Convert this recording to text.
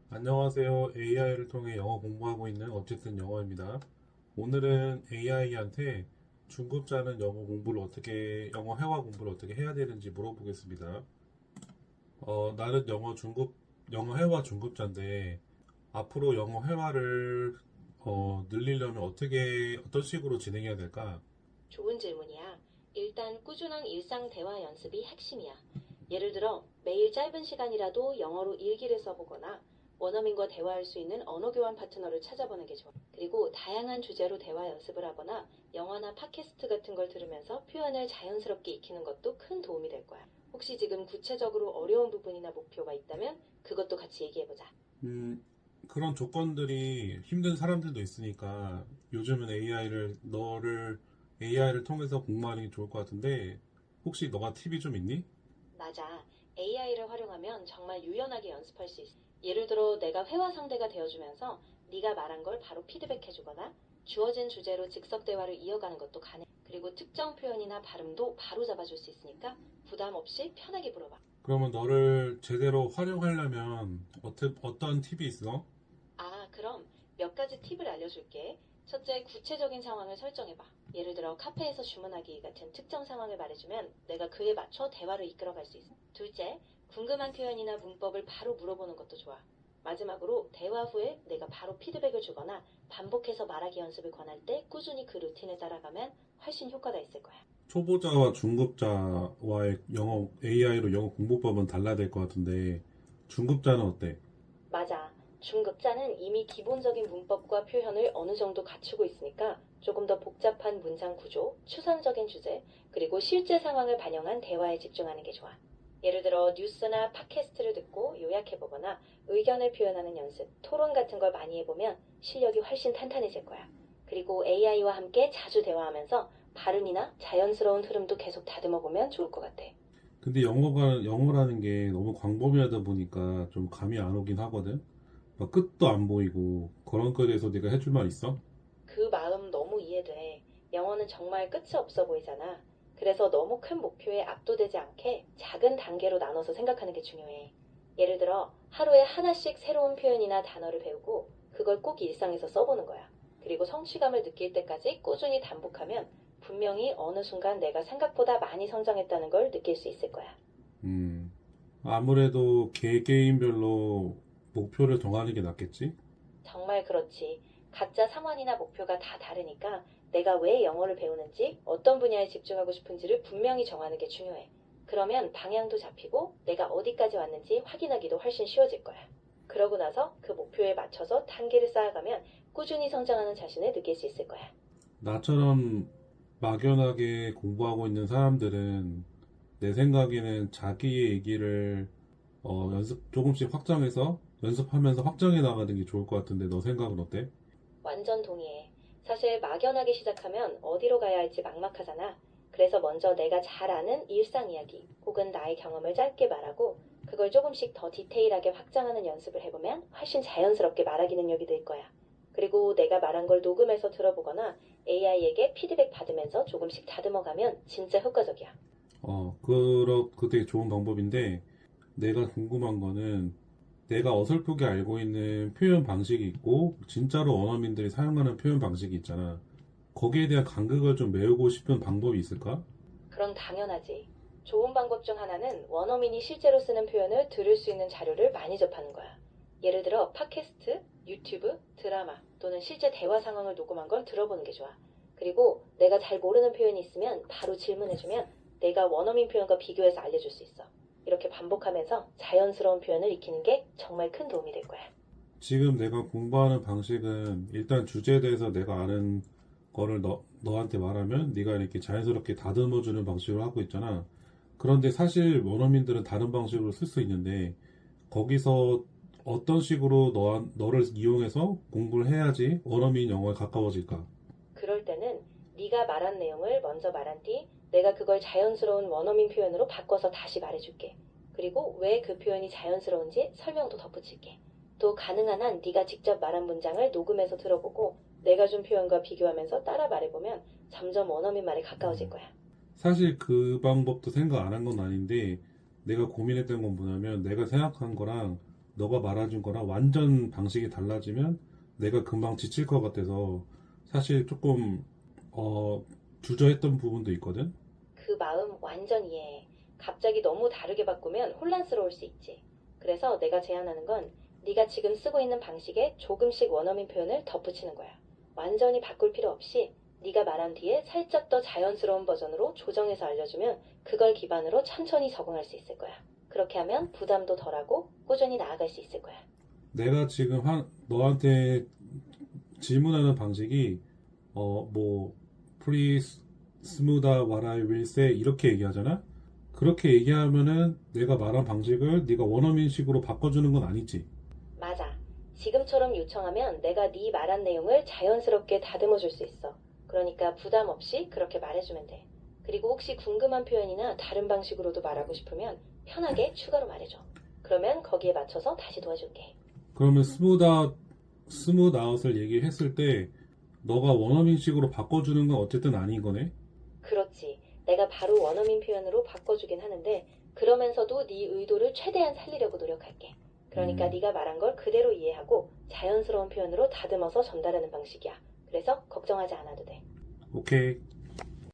안녕하세요. AI를 통해 영어 공부하고 있는 어쨌든 영어입니다. 오늘은 AI한테 중급자는 영어 회화 공부를 어떻게 해야 되는지 물어보겠습니다. 나는 영어 회화 중급자인데 앞으로 영어 회화를 늘리려면 어떤 식으로 진행해야 될까? 좋은 질문이야. 일단 꾸준한 일상 대화 연습이 핵심이야. 예를 들어 매일 짧은 시간이라도 영어로 일기를 써보거나 원어민과 대화할 수 있는 언어 교환 파트너를 찾아보는 게 좋아. 그리고 다양한 주제로 대화 연습을 하거나 영화나 팟캐스트 같은 걸 들으면서 표현을 자연스럽게 익히는 것도 큰 도움이 될 거야. 혹시 지금 구체적으로 어려운 부분이나 목표가 있다면 그것도 같이 얘기해보자. 그런 조건들이 힘든 사람들도 있으니까 요즘은 AI를 통해서 공부하는 게 좋을 것 같은데 혹시 너가 팁이 좀 있니? 맞아. AI를 활용하면 정말 유연하게 연습할 수 있어. 예를 들어 내가 회화 상대가 되어주면서 네가 말한 걸 바로 피드백해주거나 주어진 주제로 즉석 대화를 이어가는 것도 가능해. 그리고 특정 표현이나 발음도 바로 잡아줄 수 있으니까 부담 없이 편하게 물어봐. 그러면 너를 제대로 활용하려면 어떤 팁이 있어? 그럼 몇 가지 팁을 알려줄게. 첫째, 구체적인 상황을 설정해봐. 예를 들어 카페에서 주문하기 같은 특정 상황을 말해주면 내가 그에 맞춰 대화를 이끌어갈 수 있어. 둘째, 궁금한 표현이나 문법을 바로 물어보는 것도 좋아. 마지막으로 대화 후에 내가 바로 피드백을 주거나 반복해서 말하기 연습을 권할 때 꾸준히 그 루틴을 따라가면 훨씬 효과가 있을 거야. 초보자와 중급자와의 AI로 영어 공부법은 달라야 될 것 같은데 중급자는 어때? 맞아. 중급자는 이미 기본적인 문법과 표현을 어느 정도 갖추고 있으니까 조금 더 복잡한 문장 구조, 추상적인 주제, 그리고 실제 상황을 반영한 대화에 집중하는 게 좋아. 예를 들어 뉴스나 팟캐스트를 듣고 요약해보거나 의견을 표현하는 연습, 토론 같은 걸 많이 해보면 실력이 훨씬 탄탄해질 거야. 그리고 AI와 함께 자주 대화하면서 발음이나 자연스러운 흐름도 계속 다듬어보면 좋을 것 같아. 근데 영어라는 게 너무 광범위하다 보니까 좀 감이 안 오긴 하거든? 막 끝도 안 보이고 그런 거에 대해서 네가 해줄 말 있어? 그 마음 너무 이해돼. 영어는 정말 끝이 없어 보이잖아. 그래서 너무 큰 목표에 압도되지 않게 작은 단계로 나눠서 생각하는 게 중요해. 예를 들어 하루에 하나씩 새로운 표현이나 단어를 배우고 그걸 꼭 일상에서 써보는 거야. 그리고 성취감을 느낄 때까지 꾸준히 반복하면 분명히 어느 순간 내가 생각보다 많이 성장했다는 걸 느낄 수 있을 거야. 음, 아무래도 개개인별로 목표를 정하는 게 낫겠지? 정말 그렇지. 각자 상황이나 목표가 다 다르니까 내가 왜 영어를 배우는지, 어떤 분야에 집중하고 싶은지를 분명히 정하는 게 중요해. 그러면 방향도 잡히고 내가 어디까지 왔는지 확인하기도 훨씬 쉬워질 거야. 그러고 나서 그 목표에 맞춰서 단계를 쌓아가면 꾸준히 성장하는 자신을 느낄 수 있을 거야. 나처럼 막연하게 공부하고 있는 사람들은 내 생각에는 자기의 얘기를 조금씩 확장해서 연습하면서 확장해 나가는 게 좋을 것 같은데 너 생각은 어때? 완전 동의해. 사실 막연하게 시작하면 어디로 가야 할지 막막하잖아. 그래서 먼저 내가 잘 아는 일상 이야기 혹은 나의 경험을 짧게 말하고 그걸 조금씩 더 디테일하게 확장하는 연습을 해보면 훨씬 자연스럽게 말하기 능력이 늘 거야. 그리고 내가 말한 걸 녹음해서 들어보거나 AI에게 피드백 받으면서 조금씩 다듬어가면 진짜 효과적이야. 그 되게 좋은 방법인데 내가 궁금한 거는 내가 어설프게 알고 있는 표현 방식이 있고 진짜로 원어민들이 사용하는 표현 방식이 있잖아. 거기에 대한 간극을 좀 메우고 싶은 방법이 있을까? 그럼 당연하지. 좋은 방법 중 하나는 원어민이 실제로 쓰는 표현을 들을 수 있는 자료를 많이 접하는 거야. 예를 들어 팟캐스트, 유튜브, 드라마 또는 실제 대화 상황을 녹음한 걸 들어보는 게 좋아. 그리고 내가 잘 모르는 표현이 있으면 바로 질문해주면 내가 원어민 표현과 비교해서 알려줄 수 있어. 이렇게 반복하면서 자연스러운 표현을 익히는 게 정말 큰 도움이 될 거야. 지금 내가 공부하는 방식은 일단 주제에 대해서 내가 아는 거를 너한테 말하면 네가 이렇게 자연스럽게 다듬어주는 방식으로 하고 있잖아. 그런데 사실 원어민들은 다른 방식으로 쓸 수 있는데 거기서 어떤 식으로 너를 이용해서 공부를 해야지 원어민 영어에 가까워질까? 그럴 때는 네가 말한 내용을 먼저 말한 뒤 내가 그걸 자연스러운 원어민 표현으로 바꿔서 다시 말해줄게. 그리고 왜 그 표현이 자연스러운지 설명도 덧붙일게. 또 가능한 한 네가 직접 말한 문장을 녹음해서 들어보고 내가 준 표현과 비교하면서 따라 말해보면 점점 원어민 말에 가까워질 거야. 사실 그 방법도 생각 안 한 건 아닌데 내가 고민했던 건 뭐냐면 내가 생각한 거랑 너가 말해준 거랑 완전 방식이 달라지면 내가 금방 지칠 것 같아서 사실 조금 주저했던 부분도 있거든. 그 마음 완전 이해해. 갑자기 너무 다르게 바꾸면 혼란스러울 수 있지. 그래서 내가 제안하는 건 네가 지금 쓰고 있는 방식에 조금씩 원어민 표현을 덧붙이는 거야. 완전히 바꿀 필요 없이 네가 말한 뒤에 살짝 더 자연스러운 버전으로 조정해서 알려주면 그걸 기반으로 천천히 적응할 수 있을 거야. 그렇게 하면 부담도 덜하고 꾸준히 나아갈 수 있을 거야. 내가 지금 너한테 질문하는 방식이 please smooth out what I will say 이렇게 얘기하잖아. 그렇게 얘기하면은 내가 말한 방식을 네가 원어민식으로 바꿔주는 건 아니지. 맞아. 지금처럼 요청하면 내가 네 말한 내용을 자연스럽게 다듬어 줄 수 있어. 그러니까 부담 없이 그렇게 말해주면 돼. 그리고 혹시 궁금한 표현이나 다른 방식으로도 말하고 싶으면 편하게 추가로 말해줘. 그러면 거기에 맞춰서 다시 도와줄게. 그러면 스무드 아웃을 얘기했을 때 너가 원어민식으로 바꿔주는 건 어쨌든 아닌 거네. 그렇지. 내가 바로 원어민 표현으로 바꿔주긴 하는데 그러면서도 네 의도를 최대한 살리려고 노력할게. 그러니까 네가 말한 걸 그대로 이해하고 자연스러운 표현으로 다듬어서 전달하는 방식이야. 그래서 걱정하지 않아도 돼. 오케이.